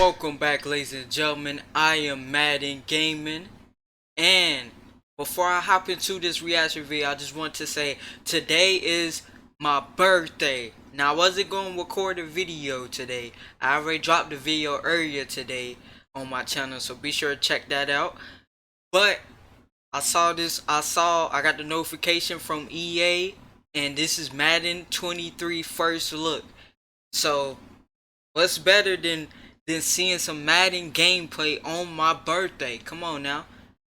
Welcome back, ladies and gentlemen. I am Madden Gaming, and before I hop into this reaction video, I just want to say today is my birthday. Now, I wasn't going to record a video today. I already dropped the video earlier today on my channel, so be sure to check that out. But I got the notification from EA, and this is Madden 23 first look. So what's better than seeing some Madden gameplay on my birthday? Come on now.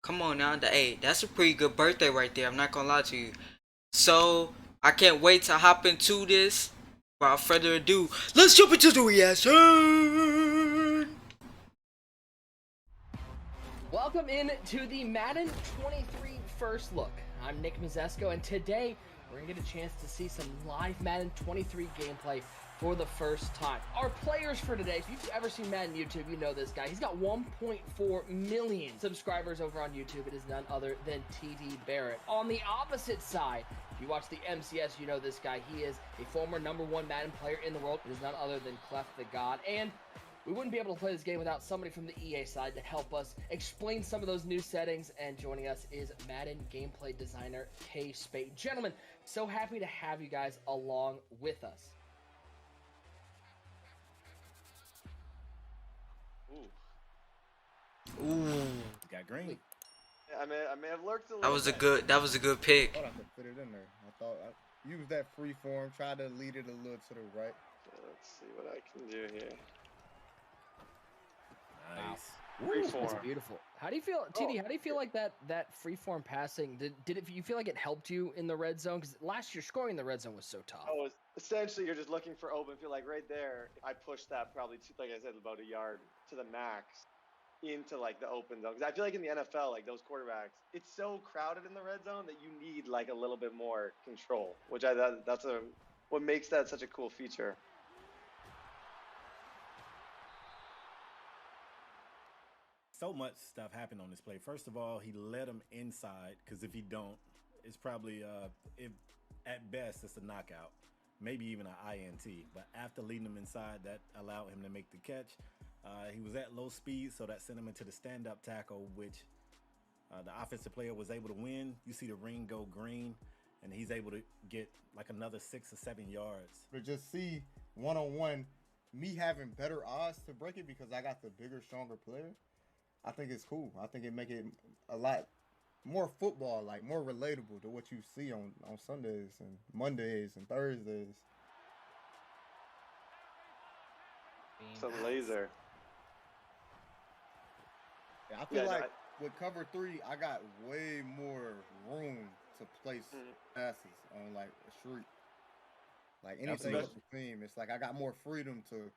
Come on now. Hey, that's a pretty good birthday right there. I'm not gonna lie to you. So I can't wait to hop into this. Without further ado, let's jump into the reaction. Welcome in to the Madden 23 first look. I'm Nick Mazesco, and today we're gonna get a chance to see some live Madden 23 gameplay for the first time. Our players for today, if you've ever seen Madden YouTube, you know this guy. He's got 1.4 million subscribers over on YouTube. It is none other than TD Barrett. On the opposite side, if you watch the MCS, you know this guy. He is a former #1 Madden player in the world. It is none other than Clef the God. And we wouldn't be able to play this game without somebody from the EA side to help us explain some of those new settings. And joining us is Madden gameplay designer K Spade. Gentlemen, so happy to have you guys along with us. Ooh, Got green. I may have lurked a little. that was a good pick. I thought I could fit it in there. I thought I used that free form, tried to lead it a little to the right. Let's see what I can do here. Nice. Freeform. That's beautiful. How do you feel, TD? How do you feel like that freeform passing? You feel like it helped you in the red zone? Because last year scoring in the red zone was so tough. Oh, essentially you're just looking for open field. Like right there, I pushed that probably like I said, about a yard to the max into like the open zone. Because I feel like in the NFL, like those quarterbacks, it's so crowded in the red zone that you need like a little bit more control. Which that's what makes that such a cool feature. So much stuff happened on this play. First of all, he led him inside because if he don't, it's probably if at best it's a knockout, maybe even an INT. But after leading him inside, that allowed him to make the catch. He was at low speed, so that sent him into the stand-up tackle, which the offensive player was able to win. You see the ring go green, and he's able to get like another 6 or 7 yards. But just see one-on-one, me having better odds to break it because I got the bigger, stronger player. I think it's cool. I think it make it a lot more football, like more relatable to what you see on Sundays and Mondays and Thursdays. Some laser. Yeah, I feel like with cover 3, I got way more room to place passes on like a street. Like anything up the seam, it's like I got more freedom to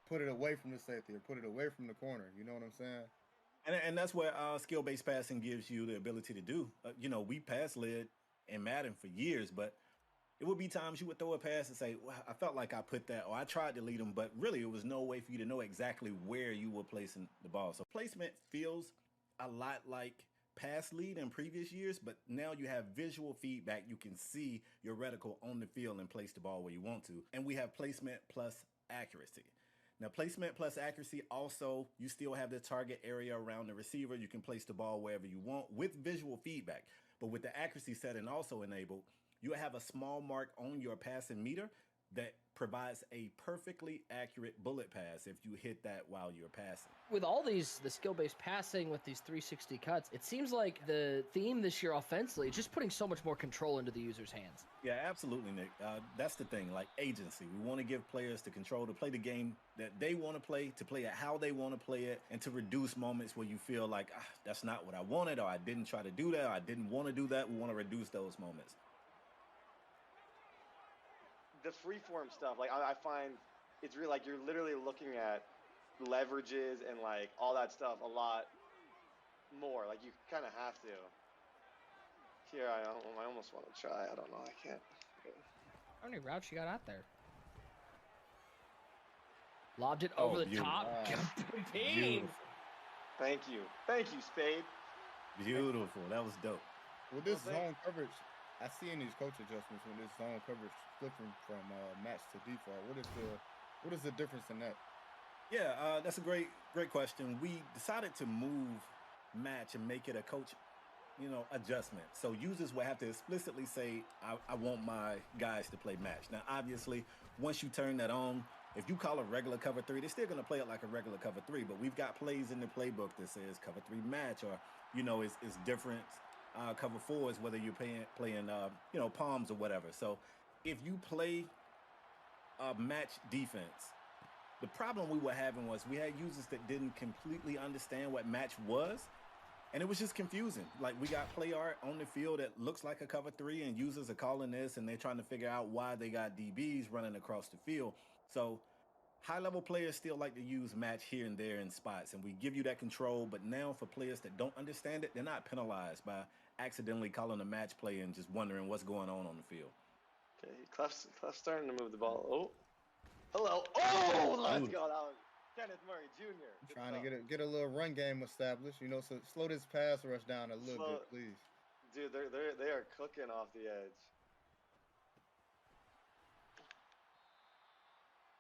put it away from the safety or put it away from the corner. You know what I'm saying? And that's where skill-based passing gives you the ability to do. We pass led in Madden for years, but it would be times you would throw a pass and say, well, I felt like I put that, or I tried to lead him, but really it was no way for you to know exactly where you were placing the ball. So placement feels a lot like pass lead in previous years, but now you have visual feedback. You can see your reticle on the field and place the ball where you want to. And we have placement plus accuracy. Now, placement plus accuracy, also, you still have the target area around the receiver. You can place the ball wherever you want with visual feedback. But with the accuracy setting also enabled, you have a small mark on your passing meter that provides a perfectly accurate bullet pass if you hit that while you're passing. With all the skill-based passing with these 360 cuts, it seems like the theme this year offensively is just putting so much more control into the user's hands. Yeah, absolutely, Nick. That's the thing, like agency. We want to give players the control to play the game that they want to play it how they want to play it, and to reduce moments where you feel like, that's not what I wanted, or I didn't try to do that, or I didn't want to do that. We want to reduce those moments. The freeform stuff, like I find it's really like you're literally looking at leverages and like all that stuff a lot more. Like you kind of have to. Here, I almost want to try. I don't know. I can't. How many routes you got out there? Lobbed it over the top. Beautiful. Thank you, Spade. Beautiful. That was dope. With this zone coverage, I see in these coach adjustments when this zone coverage flipping from match to default. What is the difference in that? Yeah, that's a great question. We decided to move match and make it a coach, adjustment. So users will have to explicitly say, I want my guys to play match. Now, obviously, once you turn that on, if you call a regular cover three, they're still going to play it like a regular cover three. But we've got plays in the playbook that says cover three match, or it's different cover fours, whether you're playing palms or whatever. So if you play match defense, the problem we were having was we had users that didn't completely understand what match was, and it was just confusing. Like, we got play art on the field that looks like a cover three, and users are calling this, and they're trying to figure out why they got DBs running across the field. So high level players still like to use match here and there in spots, and we give you that control. But now for players that don't understand it, they're not penalized by accidentally calling a match play and just wondering what's going on the field. Okay, Clef's starting to move the ball. Oh, hello. Oh, let's go. That was Kenneth Murray Jr. Trying to get a little run game established, so slow this pass rush down a little bit, please. Dude, they are cooking off the edge.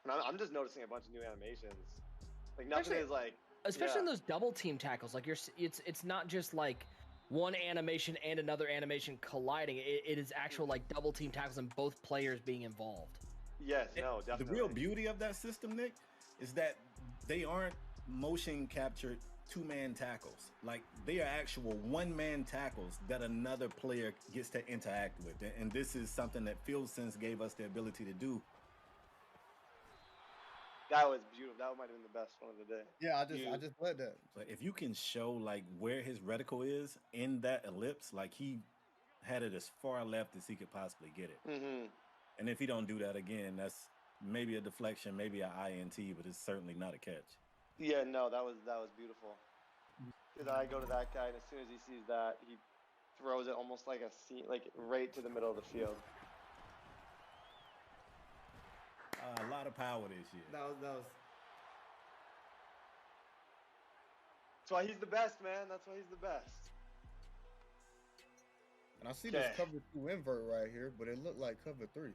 And I'm just noticing a bunch of new animations. Like, nothing is like, especially in those double team tackles. Like, it's not just like one animation and another animation colliding. It is actual like double team tackles and both players being involved. Yes, no, definitely. The real beauty of that system, Nick, is that they aren't motion captured two-man tackles. Like, they are actual one-man tackles that another player gets to interact with. And this is something that FieldSense gave us the ability to do. That was beautiful. That might have been the best one of the day. Yeah, I just led that. But if you can show like where his reticle is in that ellipse, like he had it as far left as he could possibly get it. Mm-hmm. And if he don't do that again, that's maybe a deflection, maybe an INT, but it's certainly not a catch. Yeah, no, that was beautiful. Because I go to that guy, and as soon as he sees that, he throws it almost like a seam, like right to the middle of the field. A lot of power this year. That was. That's why he's the best, man. That's why he's the best. And I see this cover 2 invert right here, but it looked like cover 3.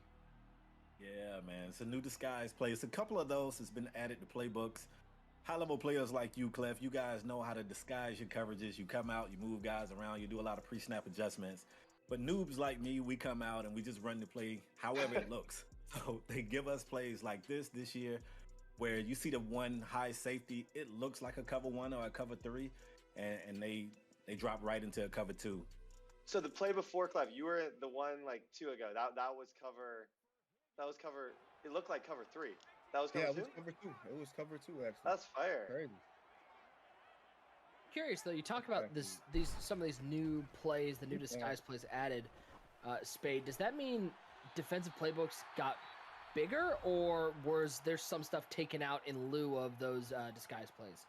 Yeah, man. It's a new disguise play. It's a couple of those that's been added to playbooks. High-level players like you, Clef, you guys know how to disguise your coverages. You come out, you move guys around, you do a lot of pre-snap adjustments. But noobs like me, we come out and we just run the play however it looks. So they give us plays like this year, where you see the one high safety, it looks like a cover 1 or a cover 3, and they drop right into a cover 2. So the play before, Clef, you were the one like 2 ago. That was cover. It looked like cover 3. That was cover 2? Yeah, it was cover 2. It was cover 2, actually. That's fire. Crazy. Curious though, you talk about some of these new plays, the new disguise plays added. Spade, does that mean defensive playbooks got bigger, or was there some stuff taken out in lieu of those disguise plays?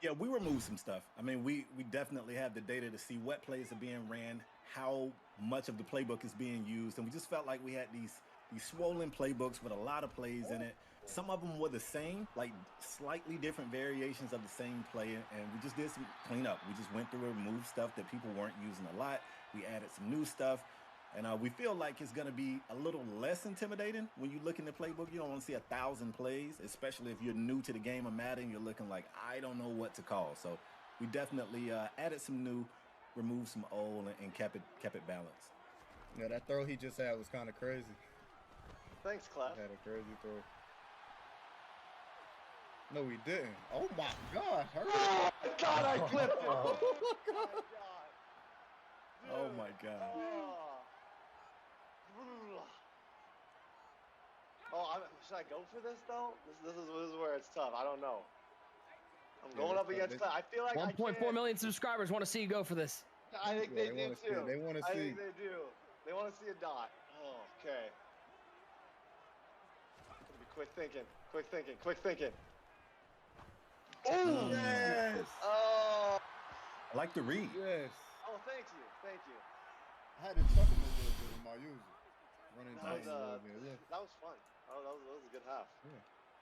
Yeah, we removed some stuff. I mean, we definitely have the data to see what plays are being ran, how much of the playbook is being used, and we just felt like we had these swollen playbooks with a lot of plays in it. Some of them were the same, like slightly different variations of the same play, and we just did some cleanup. We just went through and removed stuff that people weren't using a lot. We added some new stuff, and we feel like it's going to be a little less intimidating when you look in the playbook. You don't want to see 1,000 plays, especially if you're new to the game of Madden. You're looking like, I don't know what to call. So we definitely added some new, removed some old, and kept it balanced. Yeah, that throw he just had was kind of crazy. Thanks, Clef. Had a crazy throw. No, he didn't. Oh my God! Oh my God! I clipped it. Oh my God. Should I go for this though? This is where it's tough. I don't know. I'm going up against Clef. I feel like 1.4 million subscribers want to see you go for this. I think they do too. They want to see. I think they do. They want to see a dot. Oh, okay. Quick thinking. Oh, yes. Oh. I like the read. Yes. Oh, thank you. I had to chuck him a little bit with my user. Running that was fun. Oh, that was a good half. Yeah.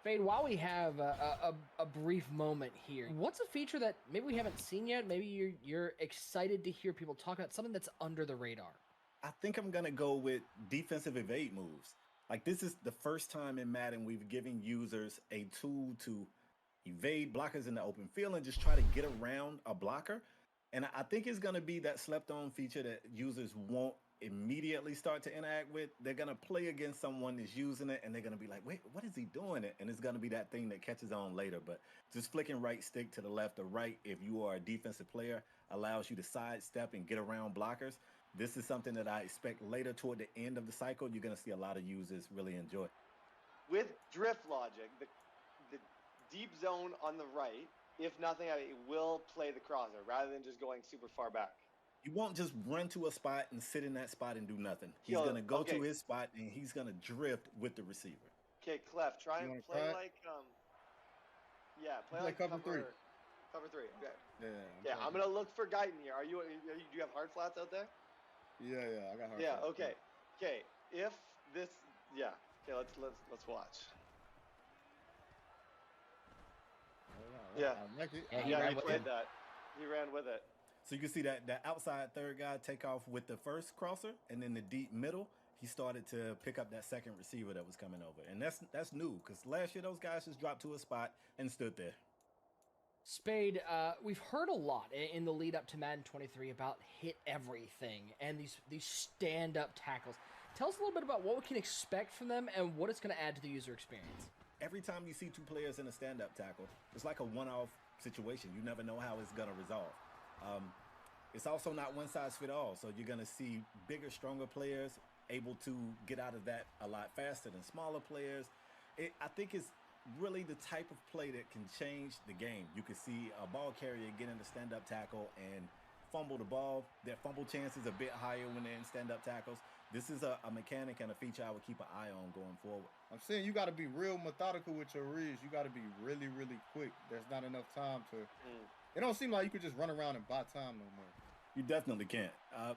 Fade, while we have a brief moment here, what's a feature that maybe we haven't seen yet? Maybe you're excited to hear people talk about, something that's under the radar. I think I'm going to go with defensive evade moves. Like, this is the first time in Madden we've given users a tool to evade blockers in the open field and just try to get around a blocker. And I think it's going to be that slept on feature that users won't immediately start to interact with. They're going to play against someone that's using it and they're going to be like, wait, what is he doing it? And it's going to be that thing that catches on later. But just flicking right stick to the left or right, if you are a defensive player, allows you to sidestep and get around blockers. This is something that I expect later toward the end of the cycle. You're going to see a lot of users really enjoy. With drift logic, the deep zone on the right, if nothing, it will play the crosser rather than just going super far back. You won't just run to a spot and sit in that spot and do nothing. He's going to go to his spot and he's going to drift with the receiver. Okay, Clef, try and play like play like cover three. Cover three. Okay. Yeah. I'm gonna look for Guyton here. Do you have hard flats out there? Yeah, I got hard. Yeah. flats. Okay. If this, Okay. Let's watch. Yeah. He played that. He ran with it. So you can see that outside third guy take off with the first crosser, and then the deep middle, he started to pick up that second receiver that was coming over. And that's new, because last year those guys just dropped to a spot and stood there. Spade, we've heard a lot in the lead up to Madden 23 about hit everything and these stand-up tackles. Tell us a little bit about what we can expect from them and what it's going to add to the user experience. Every time you see two players in a stand-up tackle, it's like a one-off situation. You never know how it's going to resolve. It's also not one size fit all, so you're going to see bigger, stronger players able to get out of that a lot faster than smaller players. I think it's really the type of play that can change the game. You can see a ball carrier get in the stand-up tackle and fumble the ball. Their fumble chance is a bit higher when they're in stand-up tackles. This is a mechanic and a feature I would keep an eye on going forward. I'm saying you got to be real methodical with your reads. You got to be really, really quick. There's not enough time to... It don't seem like you could just run around and buy time no more. You definitely can't.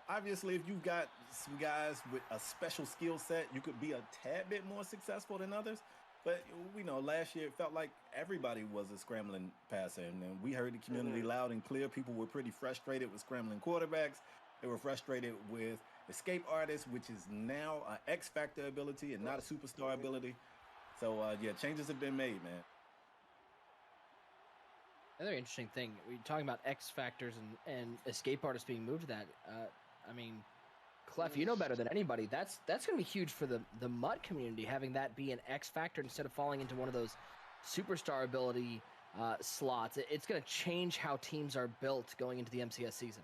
Obviously, if you've got some guys with a special skill set, you could be a tad bit more successful than others. But we know last year it felt like everybody was a scrambling passer. And we heard the community loud and clear. People were pretty frustrated with scrambling quarterbacks. They were frustrated with escape artists, which is now an X factor ability and not a superstar ability. So, changes have been made, man. Another interesting thing, we're talking about X factors and escape artists being moved to that. Clef, you know better than anybody. That's going to be huge for the MUT community, having that be an X factor instead of falling into one of those superstar ability slots. It's going to change how teams are built going into the MCS season.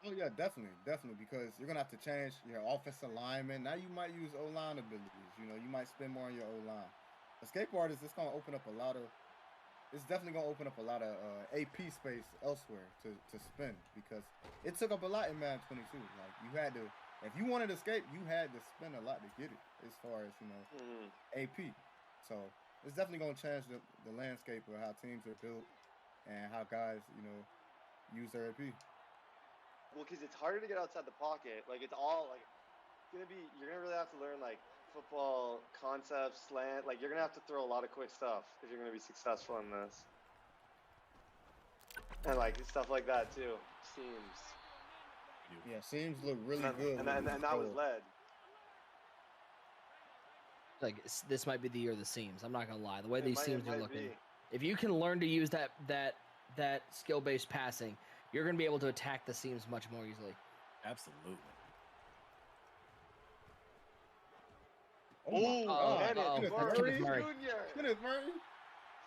Oh yeah, definitely, because you're gonna have to change your offensive lineman. Now you might use O-line abilities. You might spend more on your O-line. Escape artists, it's definitely gonna open up a lot of AP space elsewhere to spend, because it took up a lot in Madden 22. Like you had to, if you wanted to escape, you had to spend a lot to get it. As far as AP, so it's definitely gonna change the landscape of how teams are built and how guys use their AP. Well, because it's harder to get outside the pocket. Like it's all like you're gonna really have to learn like football concepts, slant. Like you're gonna have to throw a lot of quick stuff if you're gonna be successful in this. And like stuff like that too. Seams. Yeah, seams look really good. And that was led. Like this might be the year of the seams. I'm not gonna lie. The way these seams are looking, if you can learn to use that skill-based passing, you're going to be able to attack the seams much more easily. Absolutely. Murray Jr. Kenneth Murray.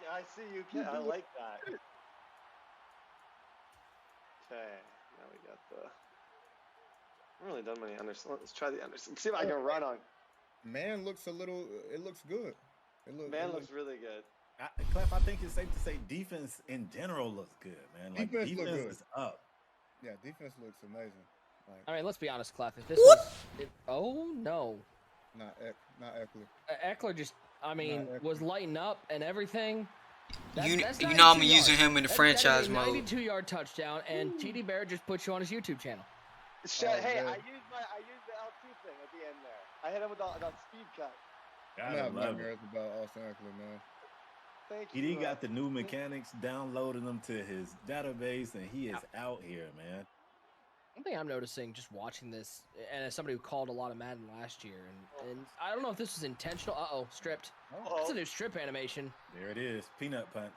Yeah, I see you. I like that. Okay, now we got the... I haven't really done many unders. Let's try the unders. See if I can run on. Man looks it looks good. Man looks really good. Clef, I think it's safe to say defense in general looks good, man. Like defense is up. Yeah, defense looks amazing. Like, I mean, let's be honest, Clef. If this was, oh no, not Eckler. Eckler just, was lighting up and everything. That's I'm using him in the franchise mode. 92-yard touchdown, and TD Barrett just put you on his YouTube channel. Hey, I used the L2 thing at the end there. I hit him with that speed cut. I love it about Austin Eckler, man. Thank you. He got the new mechanics, downloading them to his database, and he is out here, man. One thing I'm noticing just watching this, and as somebody who called a lot of Madden last year, and I don't know if this was intentional. Stripped. It's a new strip animation. There it is, peanut punch.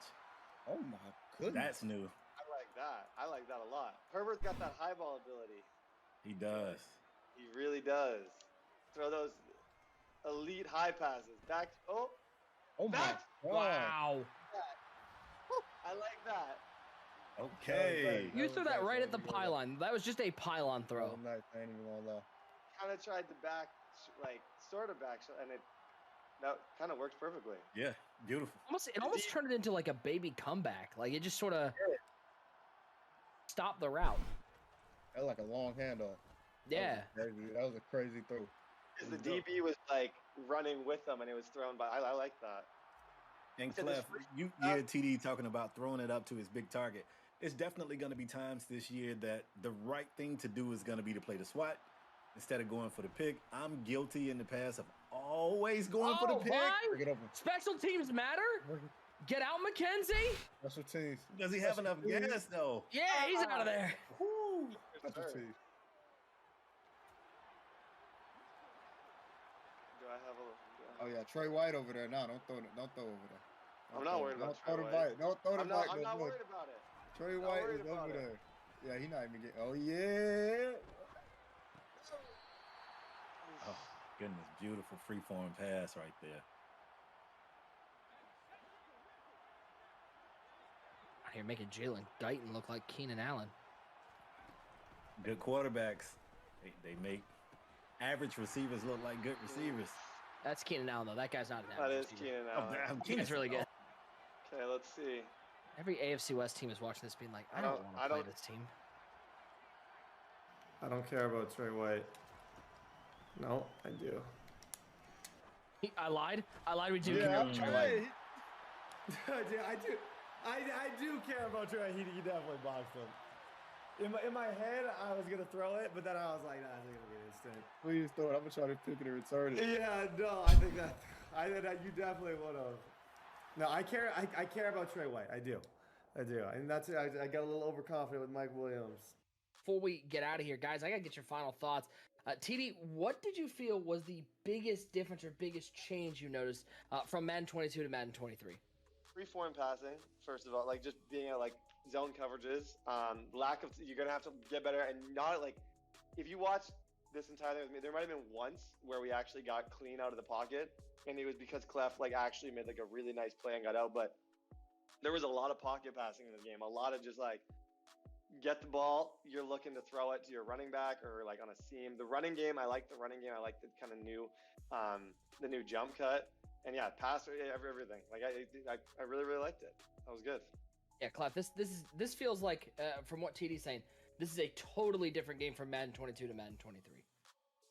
Oh my goodness. That's new. I like that. I like that a lot. Herbert's got that high ball ability. He does. He really does. Throw those elite high passes. Back. Oh Oh my Back. God. Wow. I like that. Okay. You threw that right at the pylon. That was just a pylon throw. Nice. I ain't even gonna lie. Kind of tried to back, like sort of back, and that kind of worked perfectly. Yeah, beautiful. It almost turned it into like a baby comeback. Like it just sort of stopped the route. That was like a long handoff. Yeah. That was a crazy throw. Because the DB was like running with them, and it was thrown by. I like that. And So Clef, you hear TD talking about throwing it up to his big target. It's definitely going to be times this year that the right thing to do is going to be to play the SWAT instead of going for the pick. I'm guilty in the past of always going for the pick. Bring it over. Special teams matter. Get out, McKenzie. Special teams. Does he have enough gas, though? Yeah, he's out of there. Woo. Special teams. Do I have a? Oh yeah, Trey White over there. No, don't throw over there. I'm not worried about Trey White. Don't throw the I'm bite. not worried about it. Trey not White worried is about over it. there. Yeah, he not even getting. Oh yeah. Oh, goodness. Beautiful free-form pass right there. Out here making Jalen Guyton look like Keenan Allen. Good quarterbacks. They make average receivers look like good receivers. That's Keenan Allen, though. That guy's not an That average is receiver. Keenan Oh, Allen. damn. Keenan's really good. Okay, let's see. Every AFC West team is watching this being like, I don't want to play this team. I don't care about Trey White. No, I do. I lied. We do. Yeah, care about Trey White. I do care about Trey. He definitely boxed him. In my head, I was gonna throw it, but then I was like, nah, it's gonna be instant. Please throw it. I'm gonna try to pick it and return it. Yeah, no, I think that you definitely would have. No, I care. I care about Trey White. I do, and that's it. I got a little overconfident with Mike Williams. Before we get out of here, guys, I gotta get your final thoughts. TD, what did you feel was the biggest difference or biggest change you noticed from Madden 22 to Madden 23? Free-form passing, first of all, like just being at like zone coverages. Lack of, you're gonna have to get better, and not like, if you watch this entire thing with me, there might have been once where we actually got clean out of the pocket, and it was because Clef like actually made like a really nice play and got out. But there was a lot of pocket passing in the game, a lot of just like get the ball, you're looking to throw it to your running back or like on a seam. The running game, I like the running game. I like the kind of new, the new jump cut, and yeah, pass everything. Like I really liked it. That was good. Yeah, Clef, this feels like from what TD's saying, this is a totally different game from Madden 22 to Madden 23.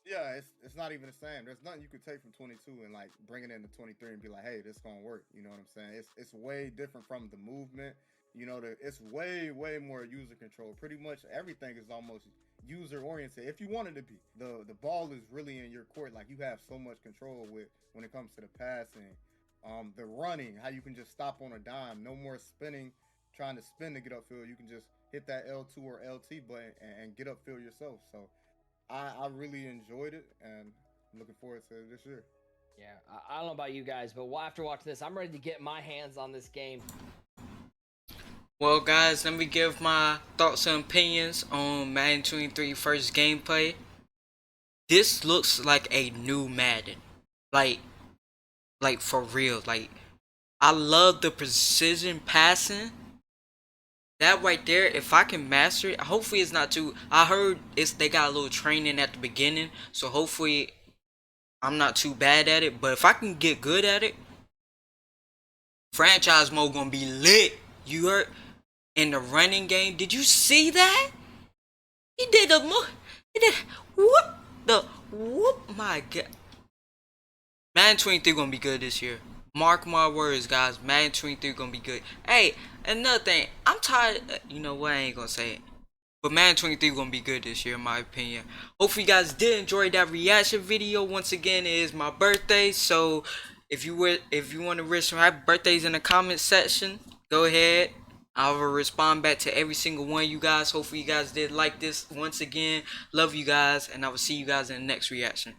Yeah, it's not even the same. There's nothing you could take from 22 and like bring it into 23 and be like, hey, this gonna work. You know what I'm saying? It's way different from the movement. You know, it's way more user control. Pretty much everything is almost user oriented. If you want it to be, the ball is really in your court. Like you have so much control with when it comes to the passing, the running. How you can just stop on a dime. No more spinning, trying to spin to get upfield. You can just hit that L2 or LT button and get upfield yourself. So I really enjoyed it, and I'm looking forward to this year. Yeah, I don't know about you guys, but after watching this, I'm ready to get my hands on this game. Well, guys, let me give my thoughts and opinions on Madden 23 first gameplay. This looks like a new Madden. Like for real. Like, I love the precision passing. That right there, if I can master it, hopefully it's not too... I heard they got a little training at the beginning, so hopefully I'm not too bad at it. But if I can get good at it, franchise mode gonna be lit. You heard? In the running game, did you see that? He did whoop, my God. Madden 23 gonna be good this year. Mark my words, guys. Madden 23 gonna be good. Hey, another thing, I'm tired. You know what? I ain't gonna say it. But Madden 23 gonna be good this year, in my opinion. Hopefully, you guys did enjoy that reaction video. Once again, it is my birthday, so if you want to wish some happy birthdays in the comment section, go ahead. I will respond back to every single one of you guys. Hopefully, you guys did like this. Once again, love you guys, and I will see you guys in the next reaction.